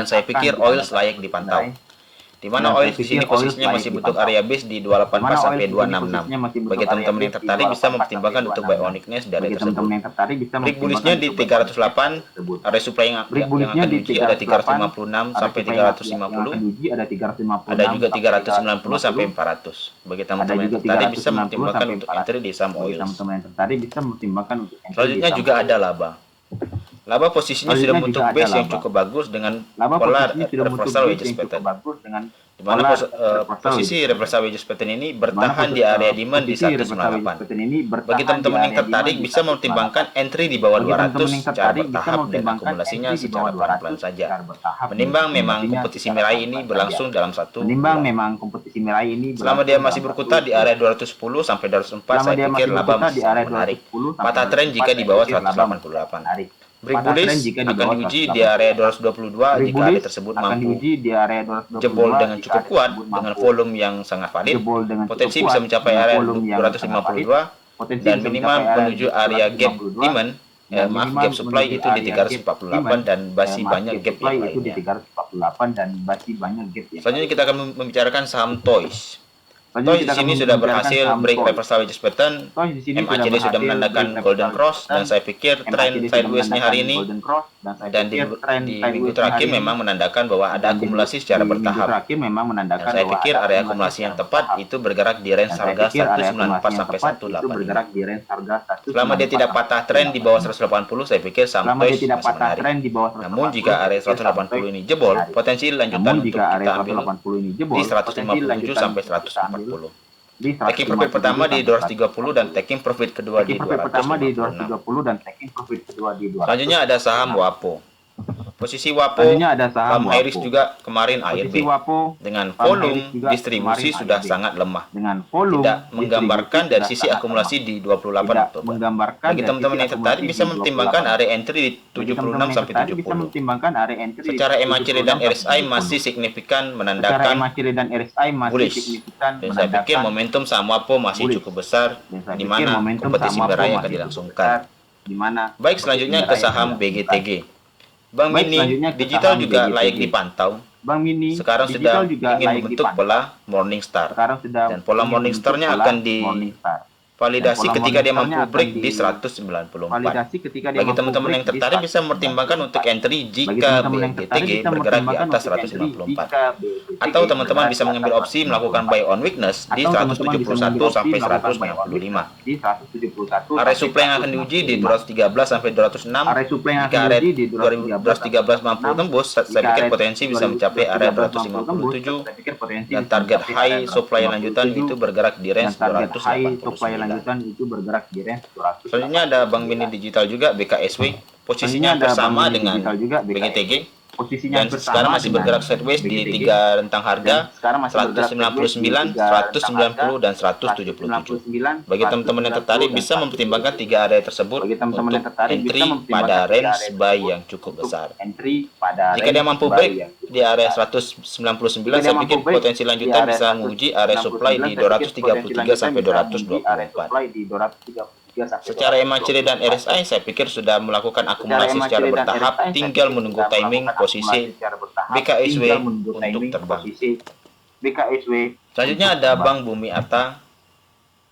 dan saya pikir oil layak dipantau. Di mana Dan oil saya di sini pikir oil posisinya layak masih bentuk dipantau. area base di Di mana 284 oil sampai di sini 266. posisinya masih bentuk Bagi area teman-teman yang base di tertarik bisa 284 mempertimbangkan sampai untuk buy 266. on weakness di area Bagi tersebut. teman-teman yang tertarik bisa Break bullishnya mempertimbangkan di untuk buy on weakness 308, tersebut. area supply yang Break bullishnya akan di diuji ada 308, 356 ada sampai supply yang akan 350, diuji ada 356 ada juga sampai 390 sampai 350. 400. Bagi Ada teman-teman yang juga tertarik bisa 390 mempertimbangkan sampai untuk 400. entry di saham Bagi oils. teman-teman yang tertarik bisa mempertimbangkan untuk entry di Selanjutnya saham juga oil. ada laba. Laba posisinya sudah Selanjutnya membentuk juga ada base yang laba. cukup bagus dengan Laba pola posisinya sudah membentuk reversal base wedges yang cukup pattern. bagus dengan Di mana pola reversal posisi wedges. reversal wedges pattern ini Di mana bertahan di area demand di posisi reversal wedges 198. pattern ini Bagi bertahan di teman-teman yang area tertarik demand di bisa mempertimbangkan 198. entry di bawah Bagi teman-teman 200 yang secara tertarik bisa bertahap dan mempertimbangkan akumulasinya entry di secara bawah 200 pelan-pelan saja. secara bertahap dan Menimbang memang akumulasinya kompetisi secara mirai ini pelan-pelan saja. berlangsung dalam satu Menimbang bulan. memang kompetisi mirai ini Selama dia berlangsung masih dalam berkutat satu di area bulan. 210 sampai 204, Selama saya dia pikir masih laba berputar masih di area sangat menarik. 210 sampai Patah tren 204, jika di saya bawah pikir laba masih 188. menarik. Break Patah tren bullish jika di akan bawah diuji di 188. area 222 Break jika area bullish tersebut akan mampu diuji di area 222 jebol dengan jika cukup area kuat tersebut dengan mampu volume yang sangat valid. jebol dengan cukup Potensi kuat bisa mencapai dengan area volume yang sangat valid. 252 Potensi dan bisa minimal mencapai area menuju area gap 252 demand, dan maaf minimal gap supply menuju itu di area gap 348 demand, dan masih maaf, banyak gap gap supply yang itu di lainnya. 348 dan masih banyak gap yang Selanjutnya kita akan membicarakan saham Toys. Selanjutnya Toys di kita akan sini sudah membicarakan berhasil saham break Toys. reversal wedges pattern. Toys di sini MACD sudah berhasil menandakan break golden reversal cross pattern. dan saya pikir tren MACD sudah sideways-nya hari menandakan ini golden cross dan saya dan pikir tren di minggu sideways-nya terakhir hari ini memang menandakan bahwa ada dan akumulasi secara di minggu bertahap. terakhir memang Dan menandakan saya bahwa pikir ada area akumulasi akumulasi yang secara tepat bertahap. itu bergerak di range Dan saya harga pikir area 194 akumulasi yang sampai tepat itu 185. bergerak di range harga 194 Selama dia tidak patah tren di bawah 180, saya pikir saham Selama dia Toys tidak masih patah menarik. tren di bawah 180. Namun jika area 180 ini jebol, menarik. potensi lanjutan Namun untuk jika area kita ambil 180 ini jebol, di potensi 157 lanjutan sampai untuk kita ambil 140. di Taking profit 157 pertama di sampai 230 dan taking profit kedua di taking profit pertama di 256. 230 dan taking profit kedua di 200. Selanjutnya ada saham Wapo. Posisi Wapo, Selanjutnya ada saham saham Iris Wapo. juga kemarin Posisi ARB Wapo dengan saham volume Iris juga distribusi kemarin sudah ARB. sangat lemah. dengan volume Tidak menggambarkan distribusi dari sudah sisi sangat akumulasi lemah. di 28 Tidak Oktober. menggambarkan Bagi dari teman-teman sisi yang tertarik akumulasi bisa di mempertimbangkan 28. area entry di Bagi 76 teman-teman yang sampai tertarik bisa 70. mempertimbangkan area entry di Secara MACD dan 76 RSI sampai 70. masih signifikan Secara menandakan MACD dan RSI masih bullish. signifikan Dan saya pikir menandakan momentum saham Wapo masih bullish. cukup besar Dan saya di pikir mana momentum kompetisi saham Wapo mirai akan masih cukup dilangsungkan. besar, di mana Baik, selanjutnya ke kompetisi saham mirai akan dilangsungkan. BGTG. Bank Baik, Mini selanjutnya ke digital saham juga BGTG. layak dipantau. Bank Mini Sekarang digital sedang juga ingin layak membentuk dipantau. pola Morningstar. Sekarang sedang Dan pola ingin Morningstar-nya membentuk akan pola Morningstar. Validasi Dan pola ketika dia mampu Morningstar-nya akan break di di 194. validasi ketika dia Bagi mampu teman-teman break yang di tertarik bisa 194. mempertimbangkan untuk entry Bagi jika teman-teman yang tertarik BGTG bisa bergerak di mempertimbangkan atas untuk entry 154. jika BGTG Atau teman-teman bergerak bisa di mengambil atas opsi melakukan buy on weakness di Atau teman-teman bisa 171 mengambil opsi sampai melakukan buy on 165. di 171 Area sampai supply yang akan diuji di 213 sampai 206. Area supply yang Jika akan area diuji di 213 mampu tembus, saya pikir potensi bisa mencapai area 257 dan target high supply lanjutan itu bergerak di range target high supply 289. lanjutan itu bergerak di range 200. Selanjutnya ada Bank Mini Digital juga BKSW, posisinya Selanjutnya ada bersama Bank Mini dengan Digital juga, BGTG posisinya dan bersama sekarang masih dengan bergerak sideways di BGTG. tiga rentang harga Dan sekarang masih bergerak sideways di 199, tiga rentang 190 dan 177. Bagi teman-teman yang tertarik bisa mempertimbangkan tiga area tersebut Bagi teman-teman untuk yang tertarik bisa entry mempertimbangkan pada tiga range area buy tersebut yang cukup untuk besar. entry pada Jika range dia mampu buy break yang cukup di area besar. 199, Jika dia saya mampu pikir break potensi di lanjutan area bisa menguji area supply 199, di saya pikir potensi 233 sampai lanjutan bisa menguji area 224. supply di 233 sampai Secara MACD dan 224. RSI saya pikir sudah melakukan akumulasi Secara secara MACD dan bertahap, RSI, saya tinggal pikir menunggu sudah timing melakukan posisi akumulasi secara bertahap, BKSW tinggal menunggu untuk timing terbang. posisi BKSW. Selanjutnya untuk ada terbang. Bank Bumi Atta.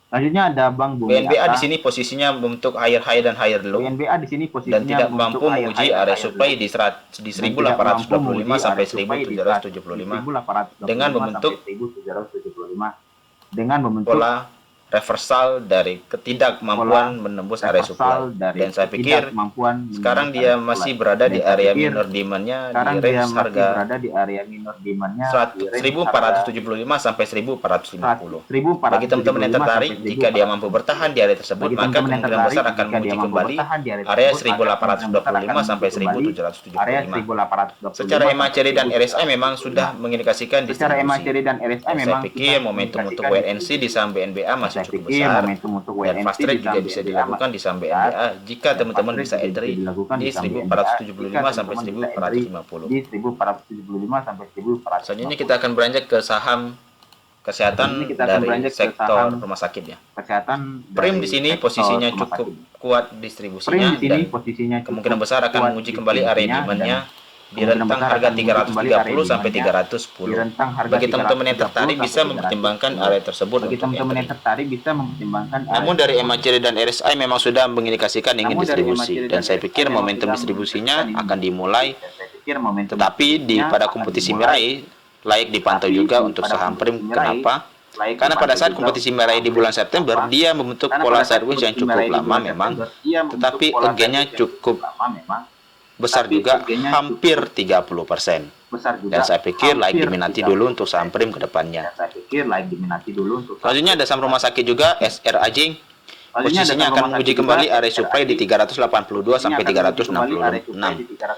Selanjutnya ada Bank Bumi BNBA Atta. di sini posisinya membentuk higher high dan higher low BNBA di sini posisinya dan tidak membentuk mampu high menguji high area dan supply high di dan tidak 1825 mampu menguji sampai area supply di 1775 1825 dengan membentuk sampai 1775 dengan membentuk pola reversal dari ketidakmampuan menembus area supply. reversal dari Dan saya pikir ketidakmampuan sekarang menembus dia area masih supply. berada Dan di saya area pikir minor demand-nya di sekarang dia range masih harga berada di area minor demand-nya di range harga 1475 sampai 1450. 1475 Bagi teman-teman yang tertarik, sampai jika dia mampu bertahan di area tersebut, Bagi maka teman-teman yang kemungkinan besar tertarik, akan jika dia menguji mampu kembali bertahan di area area tersebut, maka kemungkinan besar 1825 akan sampai menguji kembali area 1775. 1825 Secara MACD dan RSI memang sudah mengindikasikan secara MACD distribusi. dan RSI Dan memang saya pikir momentum untuk wait and see di saham BNBA masih saya cukup pikir besar. momentum untuk Dan WNC fast trade di juga saham bisa BNBA dilakukan di saham BNBA jika Dan teman-teman fast bisa trade juga entry bisa dilakukan di di saham 1475 sampai BNBA jika teman-teman bisa 1450. di 1475 sampai 1450. Selanjutnya kita akan beranjak ke saham kesehatan Selanjutnya kita akan dari beranjak ke sektor saham rumah sakit ya. Kesehatan Prim dari di sini sektor posisinya rumah cukup sakit. kuat Prim distribusinya di sini dan posisinya cukup kemungkinan besar akan kuat menguji kembali area distribusinya demand-nya di rentang harga 330 sampai 310. Bagi teman-teman yang tertarik bisa mempertimbangkan area tersebut Bagi untuk teman-teman yang entry. tertarik bisa mempertimbangkan Namun dari MACD dan RSI memang sudah mengindikasikan ingin distribusi, dan saya pikir momentum distribusinya akan dimulai, tetapi pada kompetisi Mirai layak dipantau juga untuk saham prim. Kenapa? Karena pada saat kompetisi Mirai di bulan September, dia membentuk pola sideways yang cukup lama memang, tetapi againnya cukup besar juga, hampir 30%. Dan saya pikir layak diminati dulu untuk saham prim ke depannya. Selanjutnya ada saham rumah sakit juga, SRAJ. Posisinya akan menguji kembali area supply di 382 sampai 366.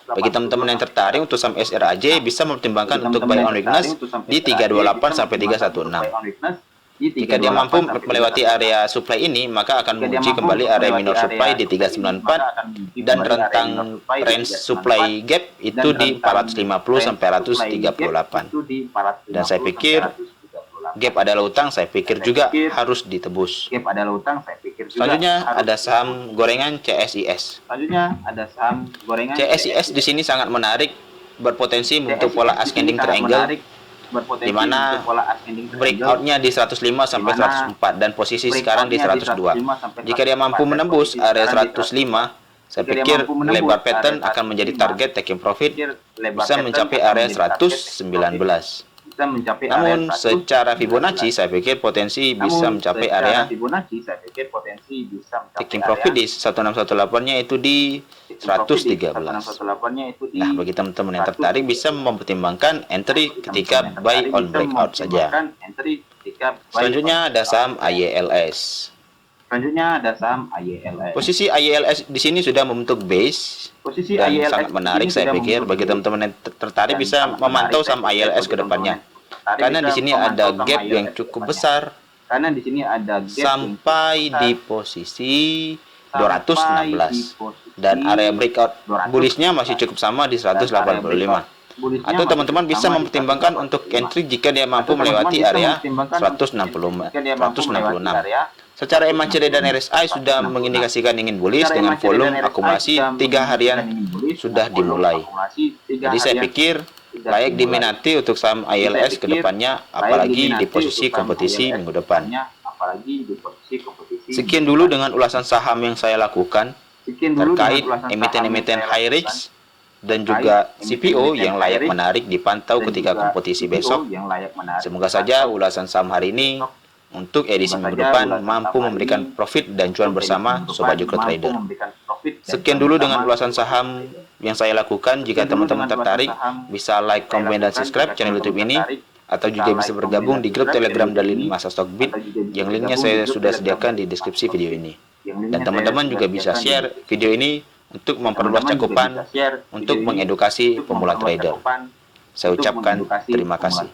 Bagi teman-teman yang tertarik untuk saham SRAJ bisa mempertimbangkan untuk buy on weakness di 328 sampai 316. Jika dia mampu melewati area supply ini, maka akan menguji kembali area minor supply di 394 dan rentang range supply gap itu di 450 sampai 438. Dan saya pikir gap adalah utang, saya pikir juga harus ditebus. Selanjutnya ada saham gorengan CSIS. CSIS di sini sangat menarik, berpotensi membentuk pola ascending triangle, di mana breakoutnya di 105 sampai 104 dan posisi sekarang di 102. Jika dia mampu menembus area 105, saya pikir lebar pattern akan menjadi target taking profit, bisa mencapai area 119. Namun secara Fibonacci saya pikir potensi bisa mencapai area taking profit di 1618-nya itu di 113. Nah, bagi teman-teman yang tertarik bisa mempertimbangkan entry ketika buy on breakout saja. Selanjutnya ada saham IYLS. Posisi IYLS di sini sudah membentuk base dan sangat menarik, saya pikir bagi teman-teman yang tertarik bisa memantau saham IYLS ke depannya. Karena di sini ada gap yang cukup besar sampai di posisi 216 dan area breakout bullishnya masih cukup sama di 185. Atau teman-teman bisa mempertimbangkan untuk entry jika dia mampu melewati area 166. Secara MACD dan RSI sudah mengindikasikan ingin bullish dengan volume akumulasi 3 harian sudah dimulai. Jadi saya pikir layak diminati untuk saham ILS ke depannya, apalagi di posisi kompetisi minggu depan. Sekian dulu dengan ulasan saham yang saya lakukan terkait emiten-emiten high risk dan juga CPO yang layak menarik dipantau ketika kompetisi besok. Semoga saja ulasan saham hari ini untuk edisi minggu depan mampu memberikan profit dan cuan bersama Sobat Jukro Trader. Sekian dulu dengan ulasan saham yang saya lakukan. Jika teman-teman tertarik, bisa like, komen, dan subscribe channel YouTube ini, atau juga bisa bergabung di grup Telegram Dalin Masa Stockbit yang linknya saya sudah sediakan di deskripsi video ini. Dan teman-teman juga bisa share video ini untuk memperluas cakupan, untuk mengedukasi pemula trader. Saya ucapkan terima kasih.